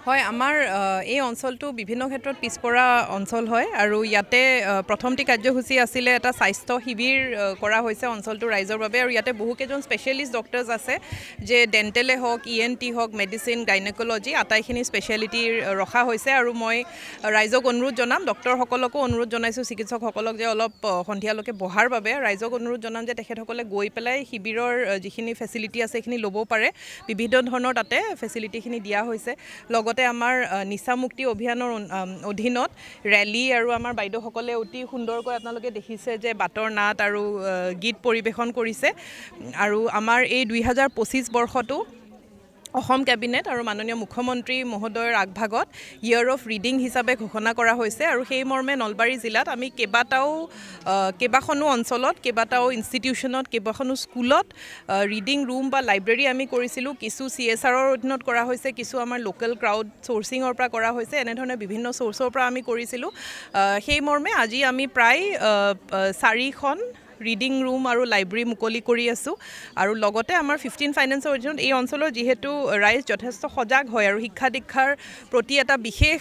হয় আমাৰ এই অঞ্চলটো বিভিন্ন ক্ষেত্ৰত পিছপৰা অঞ্চল হয় আৰু ইয়াতে প্ৰথমটি কাৰ্যসূচী আছিলে এটা স্বাস্থ্য শিবিৰ কৰা হৈছে অঞ্চলটোৰ ৰাইজৰ বাবে আৰু ইয়াতে বহুকেইজন স্পেচিয়েলিষ্ট ডক্টৰ্ছ আছে যে ডেণ্টেলে হওক ENT হওক মেডিচিন গাইনেকলজি আটাইখিনি স্পেচিয়েলিটি ৰখা হৈছে আৰু মই ৰাইজক অনুৰোধ জনাম ডক্টৰসকলকো অনুৰোধ জনাইছোঁ চিকিৎসকসকলক যে অলপ সন্ধিয়ালৈকে বহাৰ বাবে ৰাইজক অনুৰোধ জনাম যে তেখেতসকলে গৈ পেলাই শিবিৰৰ যিখিনি ফেচিলিটি আছে সেইখিনি ল'ব পাৰে বিভিন্ন ধৰণৰ তাতে ফেচিলিটিখিনি দিয়া হৈছে লগতে আমাৰ নিচা মুক্তি অভিযানৰ অধীনত ৰেলী আৰু আমাৰ বাইদেউসকলে অতি সুন্দৰকৈ আপোনালোকে দেখিছে যে বাটৰ নাট আৰু গীত পৰিৱেশন কৰিছে আৰু আমাৰ এই 2025 বৰ্ষটো অসম কেবিনেট আৰু মাননীয় মুখ্যমন্ত্ৰী মহোদয়ৰ আগভাগত ইয়েৰ অফ ৰিডিং হিচাপে ঘোষণা কৰা হৈছে আৰু সেই মৰ্মে নলবাৰী জিলাত আমি কেইবাখনো অঞ্চলত কেইবাটাও ইনষ্টিটিউশ্যনত কেইবাখনো স্কুলত ৰিডিং ৰুম বা লাইব্ৰেৰী আমি কৰিছিলোঁ কিছু CSRৰ অধীনত কৰা হৈছে কিছু আমাৰ লোকেল ক্ৰাউড চ'ৰ্চিঙৰ পৰা কৰা হৈছে এনেধৰণে বিভিন্ন চ'ৰ্চৰ পৰা আমি কৰিছিলোঁ সেই মৰ্মে আজি আমি প্ৰায় 4খন ৰিডিং ৰুম আৰু লাইব্ৰেৰী মুকলি কৰি আছোঁ আৰু লগতে আমাৰ 15 ফাইনেন্সৰ অধীনত এই অঞ্চলৰ যিহেতু ৰাইজ যথেষ্ট সজাগ হয় আৰু শিক্ষা দীক্ষাৰ প্ৰতি এটা বিশেষ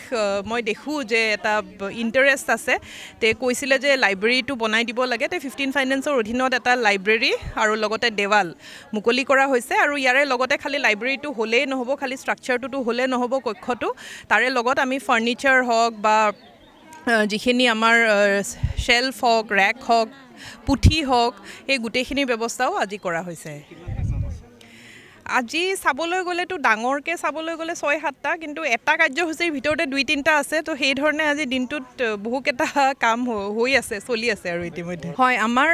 মই দেখোঁ যে এটা ইণ্টাৰেষ্ট আছে তে কৈছিলে যে লাইব্ৰেৰীটো বনাই দিব লাগে তে 15 ফাইনেন্সৰ অধীনত এটা লাইব্ৰেৰী আৰু লগতে দেৱাল মুকলি কৰা হৈছে আৰু ইয়াৰে লগতে খালি লাইব্ৰেৰীটো হ'লেই নহ'ব খালি ষ্ট্ৰাকচাৰটোতো হ'লে নহ'ব কক্ষটো তাৰে লগত আমি ফাৰ্নিচাৰ হওক বা যিখিনি আমাৰ শেল্ফ হওক ৰেক হওক পুথি হওক এই গোটেইখিনি ব্যৱস্থাও আজি কৰা হৈছে আজি চাবলৈ গ'লেতো ডাঙৰকৈ চাবলৈ গ'লে 6-7টা কিন্তু এটা কাৰ্যসূচীৰ ভিতৰতে 2-3টা আছে তো সেই ধৰণে আজি দিনটোত বহুকেইটা কাম হৈ আছে চলি আছে আৰু ইতিমধ্যে হয় আমাৰ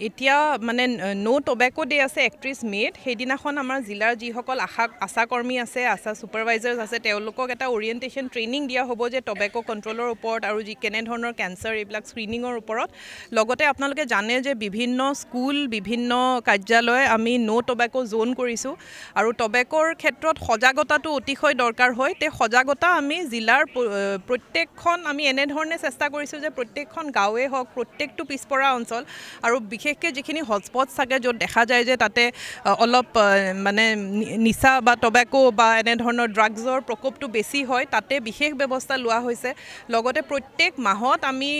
এতিয়া মানে ন' টবেকো ডে আছে 31 মে'ত সেইদিনাখন আমাৰ জিলাৰ যিসকল আশা কৰ্মী আছে আশা ছুপাৰভাইজাৰ্ছ আছে তেওঁলোকক এটা অৰিয়েণ্টেশ্যন ট্ৰেইনিং দিয়া হ'ব যে টবেকো কণ্ট্ৰলৰ ওপৰত আৰু যি কেনেধৰণৰ কেঞ্চাৰ এইবিলাক স্ক্ৰিনিঙৰ ওপৰত লগতে আপোনালোকে জানে যে বিভিন্ন স্কুল বিভিন্ন কাৰ্যালয় আমি ন' টবেকো জ'ন কৰিছোঁ আৰু টবেকৰ ক্ষেত্ৰত সজাগতাটো অতিশয় দৰকাৰ হয় তে সজাগতা আমি জিলাৰ প্ৰত্যেকখন আমি এনেধৰণে চেষ্টা কৰিছোঁ যে প্ৰত্যেকখন গাঁৱে হওক প্ৰত্যেকটো পিছপৰা অঞ্চল আৰু বিশেষকৈ যিখিনি হটস্পট থাকে য'ত দেখা যায় যে তাতে অলপ মানে নিচা বা টবেকো বা এনেধৰণৰ ড্ৰাগছৰ প্ৰকোপটো বেছি হয় তাতে বিশেষ ব্যৱস্থা লোৱা হৈছে লগতে প্ৰত্যেক মাহত আমি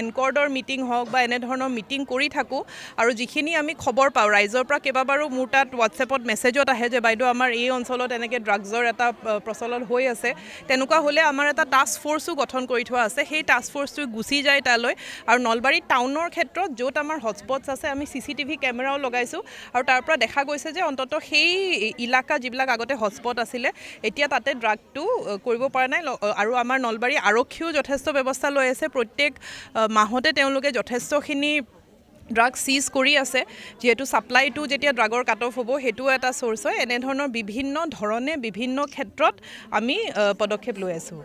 এনকৰ্ডৰ মিটিং হওক বা এনেধৰণৰ মিটিং কৰি থাকোঁ আৰু যিখিনি আমি খবৰ পাওঁ ৰাইজৰ পৰা কেইবাবাৰো মোৰ তাত হোৱাটছএপত মেছেজত আহে যে বাইদেউ আমাৰ এই অঞ্চলত এনেকৈ ড্ৰাগছৰ এটা প্ৰচলন হৈ আছে তেনেকুৱা হ'লে আমাৰ এটা টাস্ক ফ'ৰ্চো গঠন কৰি থোৱা আছে সেই টাস্ক ফ'ৰ্চটো গুচি যায় তালৈ আৰু নলবাৰী টাউনৰ ক্ষেত্ৰত য'ত আমাৰ হটস্পটছ আছে আমি CCTV কেমেৰাও লগাইছোঁ আৰু তাৰ পৰা দেখা গৈছে যে অন্ততঃ সেই ইলাকা যিবিলাক আগতে হটস্পট আছিলে এতিয়া তাতে ড্ৰাগটো কৰিব পৰা নাই আৰু আমাৰ নলবাৰী আৰক্ষীও যথেষ্ট ব্যৱস্থা লৈ আছে প্ৰত্যেক মাহতে তেওঁলোকে যথেষ্টখিনি ড্ৰাগ চিজ কৰি আছে যিহেতু ছাপ্লাইটো যেতিয়া ড্ৰাগৰ কাট অফ হ'ব সেইটোও এটা চ'ৰ্চ হয় এনেধৰণৰ বিভিন্ন ধৰণে বিভিন্ন ক্ষেত্ৰত আমি পদক্ষেপ লৈ আছোঁ